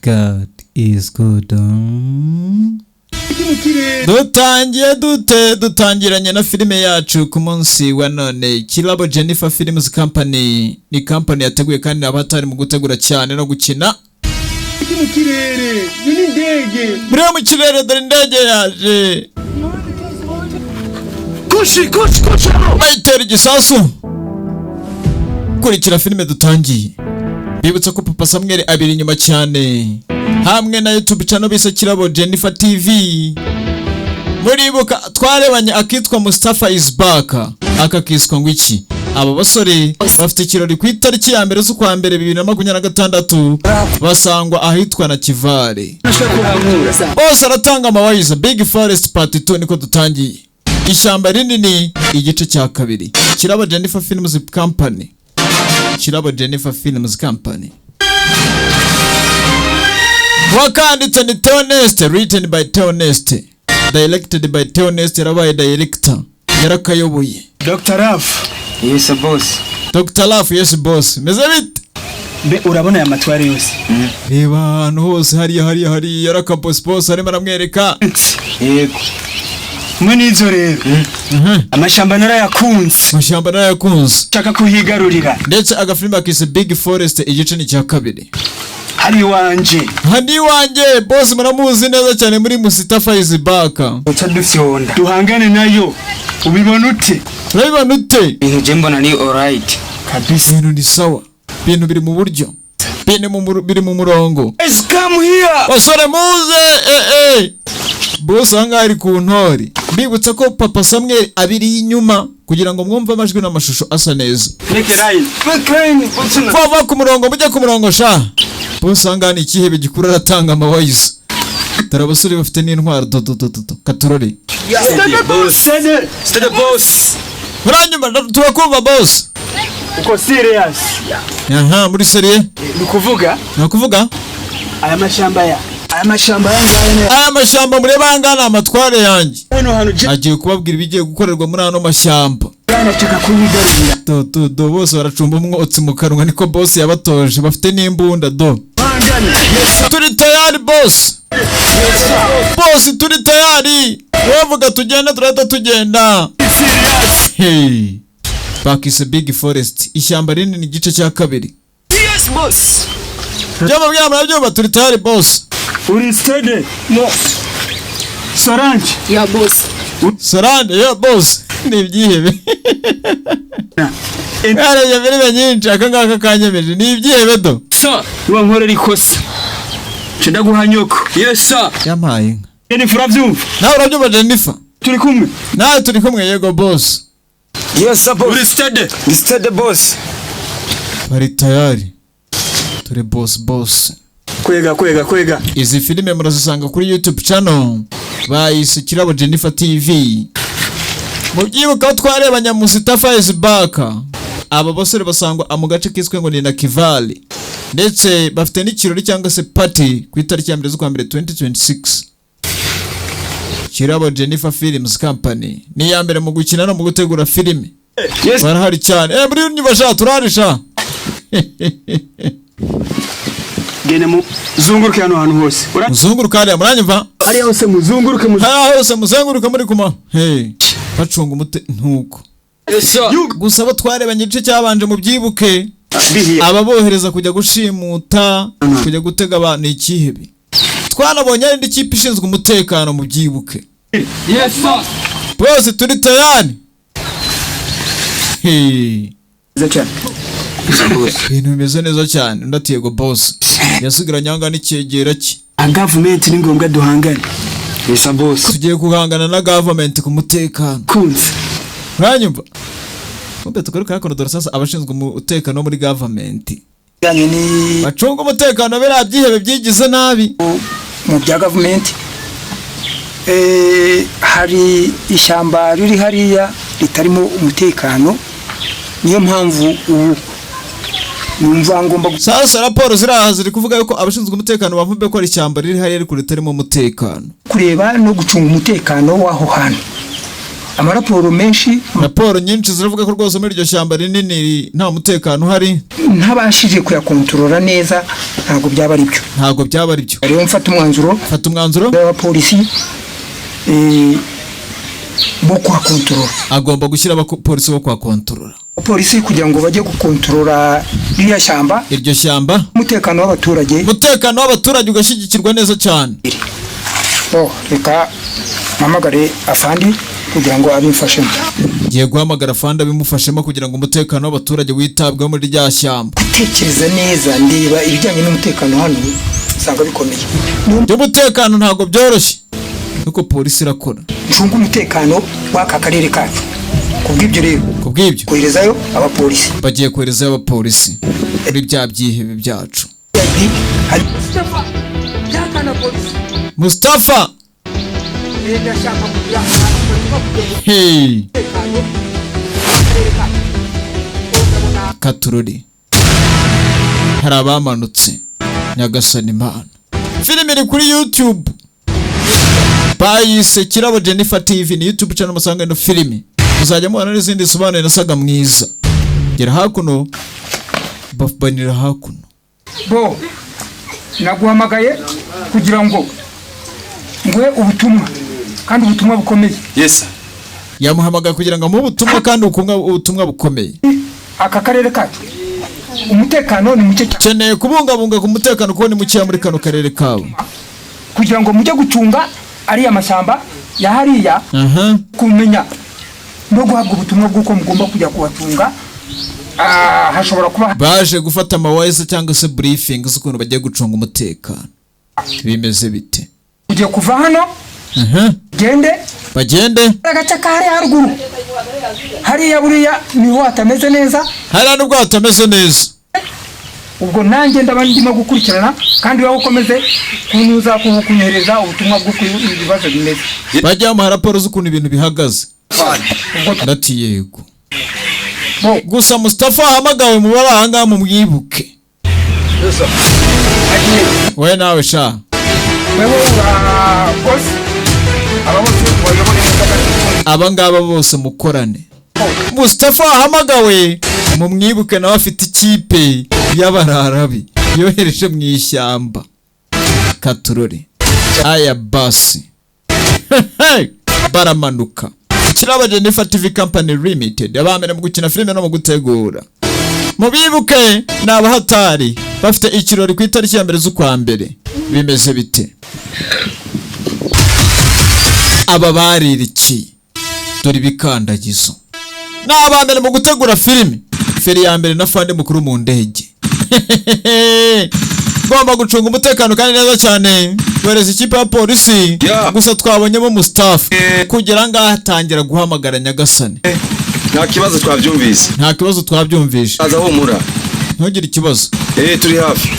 God is good. Dutangiranye na filime yacu ku munsi wa none. Kirabo Jennifer Films Company ni company yateguye kandi abatari mu gutegura cyane no gukina mu kirere. Ni ndege. Muri mu kirere dore indege yaje. Koshi. Bayitera igisasu. Kurikira filime dutangiye. Bibutsa ko Papa Samuel abiri inyuma cyane. Hamwe na YouTube channel bise Kirabo Jennifer TV. Muribuka twarebanye akitwa Mustafa is back. Akakiswa ngo iki? Aba basore bafite ikirori ku itariki ya mbere z'ukwa mbere 2026 basangwa ahitwa na Kivale. Bose aratanga amawayiza. Big Forest Part 2 niko dutangiye. Ishyamba rinini igice cya kabiri. Kirabo Jennifer Films Company. Kirabo Jennifer Films Company. Wakanditse ni Theonest, written by Theonest, directed by Theonest, yarabaye director, yarakayoboye. Dr. Raf. Yes boss. Dr. Raf, yes boss. Meze bite? Be urabona ya matwari yose. Reba hano hose hari yaraka boss arimo aramwereka. Yego. Mwe nizo rero. Amashamba narayakunze. Chaka kuhigarurira. Ndetse agafilime akise Big Forest igice ni cya kabiri. Hani wanje boss muramuzi neza cyane muri Mustafa is back. Utadufyonda. Duhangane nayo. Ubibona ute? Ibintu je mbona ni alright. Kabisa. Ibintu ni sawa. Ibintu biri mu buryo. Biri mu murongo. Let's come here. Basore muze. Boss anga ari ku ntori. Bibutsa ko Papa Samuel abiri inyuma kugira ngo mwumve amajwi n'amashusho asa neza. Make line. Fava ku murongo mujya ku murongo sha. Boss anga ni ikihebe gikura aratanga amawayiza. Tarabasore bafite n'intwaro katurore. Stay the boss. Muranyuma turakumva boss. Uko serious? Aha, muri seriye? Nakuvuga? Aya mashamba mureba angana amatware yanjye. Agiye kubabwira ibigiye gukorerwa muri ano mashamba. Yanachaka kunyigarurira. Do bose baracumba umwotsi mu kanwa niko boss yabatoje bafite n'imbunda do. Turi tayari boss. Boss turi tayari. Wavuga tugenda turata tugenda. Hey. Back is a Big Forest. Ishyamba rinini igice cya kabiri. Yes boss. Byaba turi tayari boss. Uri steady? No. Sorange. Yeah boss. Yeah boss. Ni ibyihebe. Ara yabere nyinshi akangaka kanyemeje. Ni ibyihebe do. Sir, uba nkorera ikosa. Cenda guhanyoko. Yes sir. Yampaye. Jennifer abyumva. Nawe urabyumva Jennifer? Turi kumwe. Nawe turi kumwe yego boss. Yes sir boss. Uri steady? Steady boss. Bari tayari. Turi boss. Kwega. Izi filime murazisanga kuri YouTube channel. Bayise Kirabo Jennifer TV. Mubyibuka twarebanya Mustafa is back. Aba basore basangwa mu gace kiswe ngo ni na Kivale. Ndetse bafite n'ikirori cyangwa se party ku itariki ya mbere z'ukwa mbere 2026. Kirabo Jennifer Films Company ni ya mbere mu gukina no mu gutegura filime. Yes. Barahari cyane. Muri nyibasha turarisha. Gene muzunguruke hano hantu hose. Muzunguruka hariya muranyumva? Hariya hose muzenguruke muri kuma. Hey. Bacunga umute ntuko. Yes sir. Gusa abo twarebanye igice cyabanje mu byibuke. Aba bohereza kujya gushimuta, kujya gutega abantu ikihebe. Twanabonye ari ndi kipe ishinzwe umutekano mu byibuke. Yes sir. Bose turi tayari. Hey. Ibintu bimeze neza cyane ndatiyego boss. Yasigaranye anga n'icyegera cye. Government ni ngombwa duhangane. Yes boss. Tugiye guhangana na government ku mutekano. Kunze. Uranyumva? Mbe tukaruka yakono sasa abashinzwe umutekano muri government. Yani ni bacunga umutekano bera byihebe byigize nabi. Mu bya government hari ishyamba riri hariya ritarimo umutekano. Niyo mpamvu numva ngomba sasa raporo ziraha ziri kuvuga yuko abashinzwe umutekano bavumbe ko ari ishyamba riri hariya ariko ritarimo umutekano. Kureba no gucunga umutekano waho hantu. amaraporo menshi, raporo nyinshi ziravuga ko rwose muri iryo shyamba rinini nta mutekano uhari, ntabashije kuyakontorora neza, ntabwo byaba ari byo. rero mfata umwanzuro w'abapolisi bo kuhakontorora. agomba gushyira abapolisi bo kuhakontorora, polisi kugira ngo bajye gukontorora iryo shyamba, umutekano w'abaturage ugashyigikirwa neza cyane. Reka mpamagare afandi kugira ngo abimfashemo. Ngiye guhamagara afandi abimufashemo kugira ngo umutekano w'abaturage witabweho muri rya shyamba. Tekereza neza, ndeba ibijyanye n'umutekano hano usanga bikomeye. Umutekano ntabwo byoroshye, nuko polisi irakora. Ncunga umutekano w'aka karere kacu. Kubw'ibyo rero, koherezayo abapolisi. Bagiye koherezayo abapolisi muri bya byihebe byacu. Mustafa hey Katururi, hari abamanutse Nyagasani Imana. Filime iri kuri YouTube bayise Kirabo Jennifer TV, ni YouTube channel musanga ino filime. Muzajya mubona n'izindi sobanuro nasaga mwiza. Gera hakuno bafanira hakuno. Bo naguhamagaye kugira ngo ngwe ubutumwa kandi ubutumwa bukomeye. Yes sir. Yamuhamagaye kugira ngo mu butumwa kandi ubutumwa bukomeye. Aka karere kacu umutekano ni muke cyane. Keneye kubungabunga ku mutekano kuko ni muke muri kano karere kawe. Kugira ngo mujye gucunga ari amashyamba ya hariya, kumenya no guhabwa ubutumwa bw'uko mugomba kujya kubatunga. Hashobora kuba baje gufata amawayise cyangwa se briefing z'ukuntu bagiye gucunga umutekano. Bimeze bite? Ugiye kuva hano bagende agace kari haruguru hariya, buriya niho hatameze neza, hariya nubwo hatameze neza. Ubwo nanjye ndimo gukurikirana kandi wowe ukomeze kunyuza kunyohereza ubutumwa bwo ibibazo bimeze. Bajya mu raporo z'ukuntu ibintu bihagaze. Ndati yego. Gusa Mustafa ahamagawe mu baranga mu mwibuke. We nawe sha. Abangaba bose mukorane. Mustafa ahamagawe mu mwibuke nawe afite ikipe y'abararabi yohereje mu ishyamba. Katururi aya basi baramanuka. Kirabo Jennifer TV Company Limited abamene mu gukina filime no mu gutegura. Mubibuke n'abahatari bafite ikirori ku itariki ya mbere z'ukwa mbere. Bimeze bite? Aba baririki dore bikandagizo n'abamene mu gutegura filime. Feri ya mbere na fande mukuru mu ndege. Gomba gucunga umutekano kandi neza cyane. Wereza ikipe ya polisi. Gusa twabonyemo Mustafa kugira ngo atangira guhamagara Nyagasani. Nta kibazo twabyumvise. Aza humura. Ntugire ikibazo.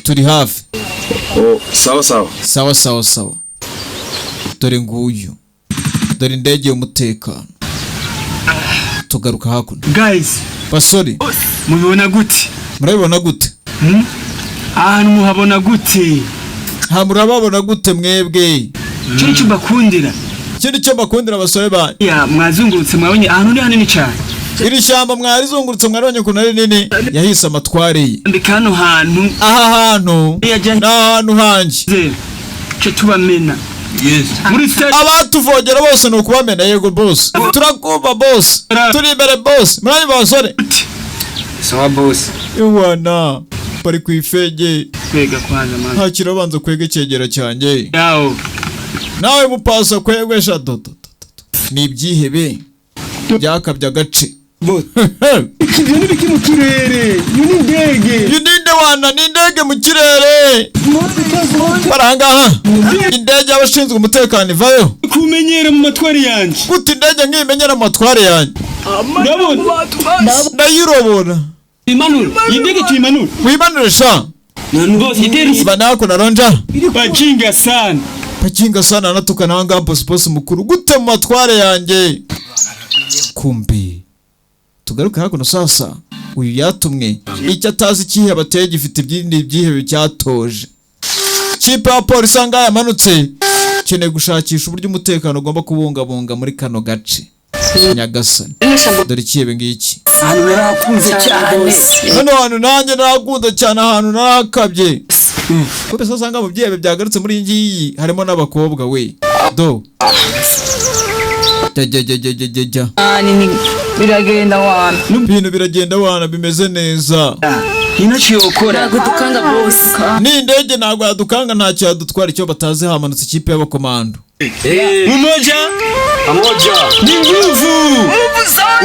Turi hafi. Oh, sawa. Dore nguyu. Dore indege y'umutekano. Tugaruka hakuno. Guys, basori. Mubibona gute? Murabibona gute? Ahantu muhabona gute? Murababona gute mwebwe? Kiri cyo bakundira. Kiri cyo bakundira basore ba. Ya mwazungurutse mwabonye ahantu ni hanini cyane. Iri shyamba mwarizungurutse mwarabonye ko nari nini yahise amatware ye. Ndikano hantu. Aha hantu. N'ahantu hanje. Cyo tubamena. Yes. Muri stage abatuvogera bose no kubamena yego boss. Turakuba boss. Turi imbere boss. Murani basore. Sawa boss. Iwana bari kwifege. Kwega kwanza man. Nta kirabanza kwege cyegera cyanjye. Yao. Nawe mupasa kwegwesha dodo. Ni ibyihebe. Byakabya gace. Ibyo ni biki mu kirere? Ni indege. Yuninde wana ni indege mu kirere. Baranga indege abashinzwe umutekano ivayo. Kumenyera mu matwari yanjye. Gute indege nkimenyera mu matware yanjye? Ndayirobora. Imanura. Indege tuyimanura. Wimanura sha. Boss ideri banako naronja. Pachinga sana natuka nanga boss mukuru. Gute mu matware yanjye? Kumbi. Tugaruka hakuno sasa. Uyu yatumwe icyo atazi kihe bateye gifite ibyindi byihebe cyatoje. Kipe ya polisi anga yamanutse. Kene gushakisha uburyo umutekano ugomba kubungabunga muri kano gace. nyagasani dore ikihebe ngiki ahantu narakunze cyane hano hantu nanjye narakunda cyane ahantu narakabye kuko se usanga mu byihebe byagarutse muri iyi ngiyi harimo n'abakobwa we do jya biragenda wana ibintu biragenda wana bimeze neza intoki yokora Dukanga boss. ni indege ntabwo yadukanga ntacyo yadutwara icyo batazi hamanutse ikipe y'abakomando mmoja ni nguvu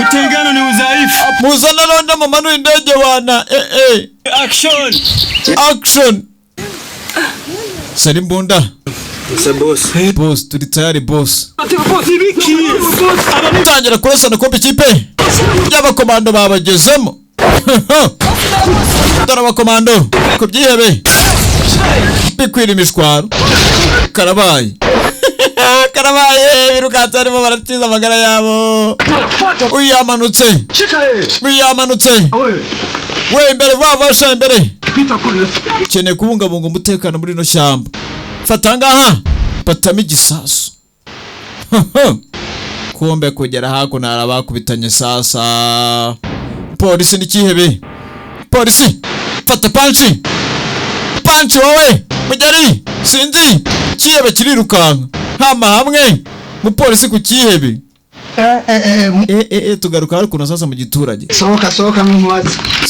utengano ni udhaifu muzana ronda mumanu indege wana action sari mbunda boss turi tayari boss tangira kurasana kombe ikipe y'abakomando babagezemo dore abakomando ku byihebe bikwira imishwaro karabaye birukanse barimo baratiza amagara yabo uyamanutse we imbere vavasha imbere ukeneye kubungabunga umutekano muri ino shyamba fata ngaha batamo igisasu kumbe kugera hakuno hari abakubitanye sasa polisi n'ikihebe polisi fata panchi wowe mugeri sinzi kihebe kirirukanka hama hamwe mu polisi ku kihebe tugaruka hakuno sasa mu giturage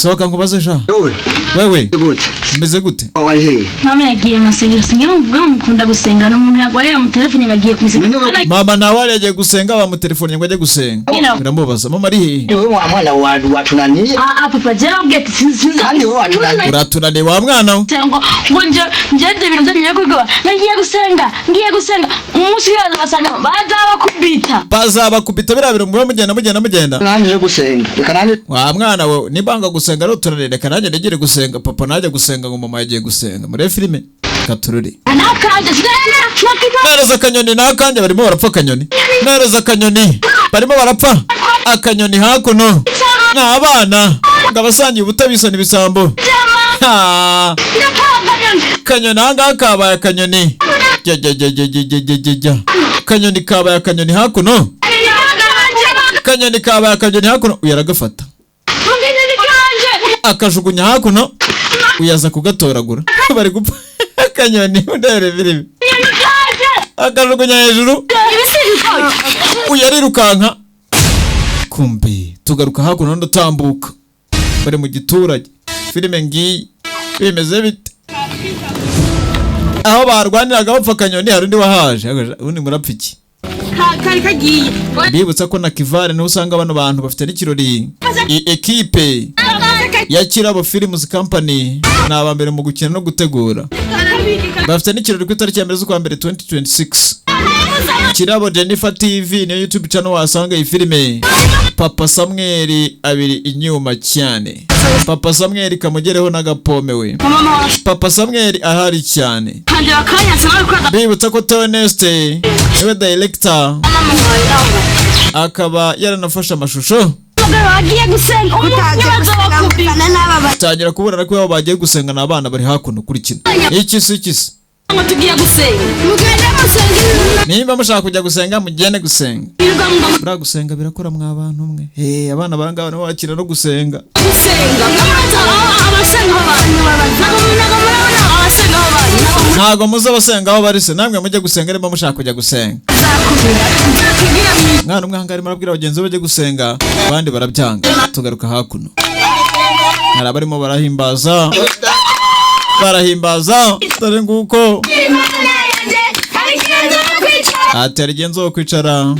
sohoka nkubaze sha wewe umeze gute Mama yagiye masengero singira mvuga mukunda gusenga no umuntu yagwaye mu telefone bagiye kusenga. Mama nawe yagiye gusenga bamutelefone ngo ajye gusenga biramubaza mama ari hehe wewe wa mwana watunaniye papa jera ubwete sinzi kandi wewe watunaniye uratunaniye wa mwana we ngo njye ibintu byanyu kugoba ngiye gusenga umunsi yaza basanga bazabakubita birabira mu mugenda nanje gusenga reka nanje wa mwana we nibanga gusenga ari utunaniye reka nanjye negere gusenga papa najya gusenga ngo mama yagiye gusenga muri filime katururi nereza akanyoni nakanje barimo barapfa akanyoni nereza akanyoni barimo barapfa akanyoni hakuno na abana ngabasangiye ubutabisa nibisambo kanyoni hanga kabaye akanyoni kanyoni kabaye akanyoni hakuno kanyoni kabaye akanyoni hakuno uyaragafata akajugunya hakuno uyaza kugatoragura bari gupfa akanyoni ndere biri akajugunya hejuru uyarirukanka kumbi tugaruka hakuno ndatambuka bari mu giturage filime ngiyi bimeze bite aho barwaniraga bapfa akanyoni hari undi wahaje undi murapfa iki kari kagiye bibutsa ko na Kivare niho usanga bano bantu bafite n'ikirori ekipe ya Kirabo Films Company naba mbere mu gukina no gutegura bafite n'ikirori ku itariki ya mbere z'ukwa mbere 2026 Kirabo Jennifer TV ni YouTube channel wasanga iyi filime Papa Samuel abiri inyuma cyane Papa Samuel kamugereho n'agapome we Papa Samuel ahari cyane bibutsa ko Toneste niwe director akaba yaranafasha amashusho tangira kubona ko abo bagiye gusenga n'abana bari hakuno kuri kino iki tugiye gusenga nimba mushaka kujya gusenga mugende gusenga bura gusenga birakora mwa abantu umwe abana barangaba no bakira no gusenga ntago muza basenga aho barise namwe mujye gusenga nimba mushaka kujya gusenga mwana umwe hangari marabwira bagenzi bajye gusenga abandi barabyanga tugaruka hakuno hari abarimo barahimbaza dore nguko ati hari genzo wo kwicara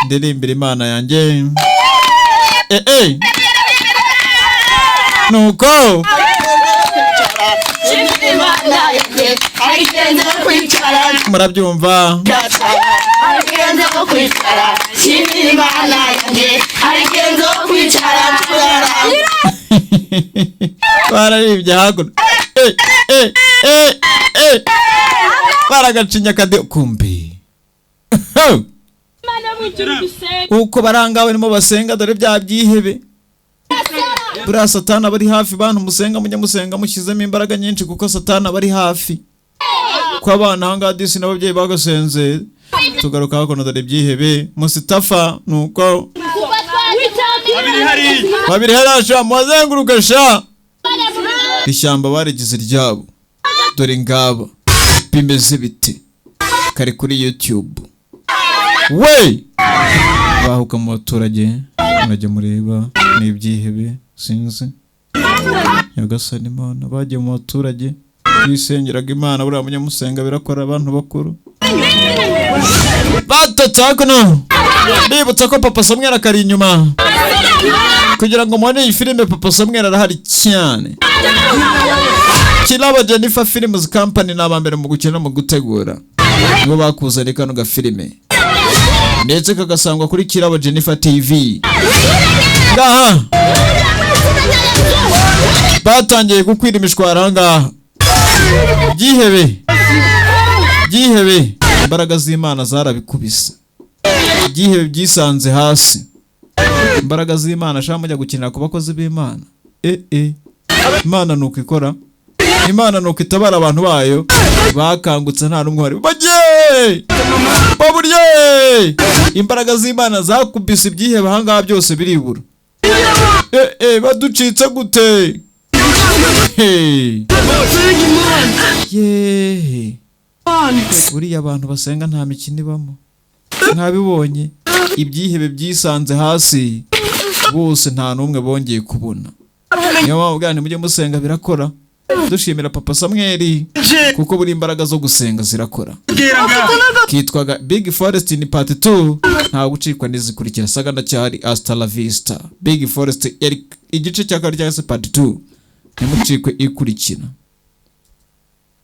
ndirimbira Imana yanjye nuko murabyumva bararibye hakuno baragacinya kade kumbi uko barangawe nimo basenga dore bya byihebe buriya satana bari hafi bantu musenga mujya musenga mushyizemo imbaraga nyinshi kuko satana bari hafi ko abana ahangaha disi n'ababyeyi bagasenze tugaruka hakono dore byihebe Mustafa nuko babiri harasha muzenguruka sha ishyamba barigize ryabo dore ngaba bimeze bite kari kuri YouTube we bahuka mu baturage murajya mureba n'ibyihebe sinzi Nyagasani Imana bagiye mu baturage bisengeraga Imana buriya munyamusenga birakora abantu bakuru batatakono bibutsa ko Papa Samuel akari inyuma kugira ngo mubone iyi filime. Papa Samuel arahari cyane. Kirabo Jennifer Films Company n'abambere mu gukina mu gutegura ngo bakuzane kano ga filime ndetse kagasangwa kuri Kirabo Jennifer TV. Ngaha batangiye gukwira imishwara ngaha Gihebe imbaraga z'Imana zarabikubise. Gihebe byisanze hasi. Imbaraga z'Imana shamujya gukinira ku bakozi b'Imana. Imana nuko ikora. Imana nuko itabara abantu bayo bakangutse nta numwe wari bagiye baburye. Imbaraga z'Imana zakubise ibyihebe hanga byose biribura. Baducitse gute? Uriya abantu basenga nta mikino ibamo. Ntabibonye ibyihebe byisanze hasi bose nta numwe bongeye kubona. Niyo mpamvu bwana mujye musenga birakora. Dushimira Papa Samuel kuko buri imbaraga zo gusenga zirakora. Kitwaga Big Forest in part 2 nta gucikwa n'izikurikira saganda cyari Hasta la Vista. Big Forest igice cya kabiri cya part 2 ntimucikwe ikurikira.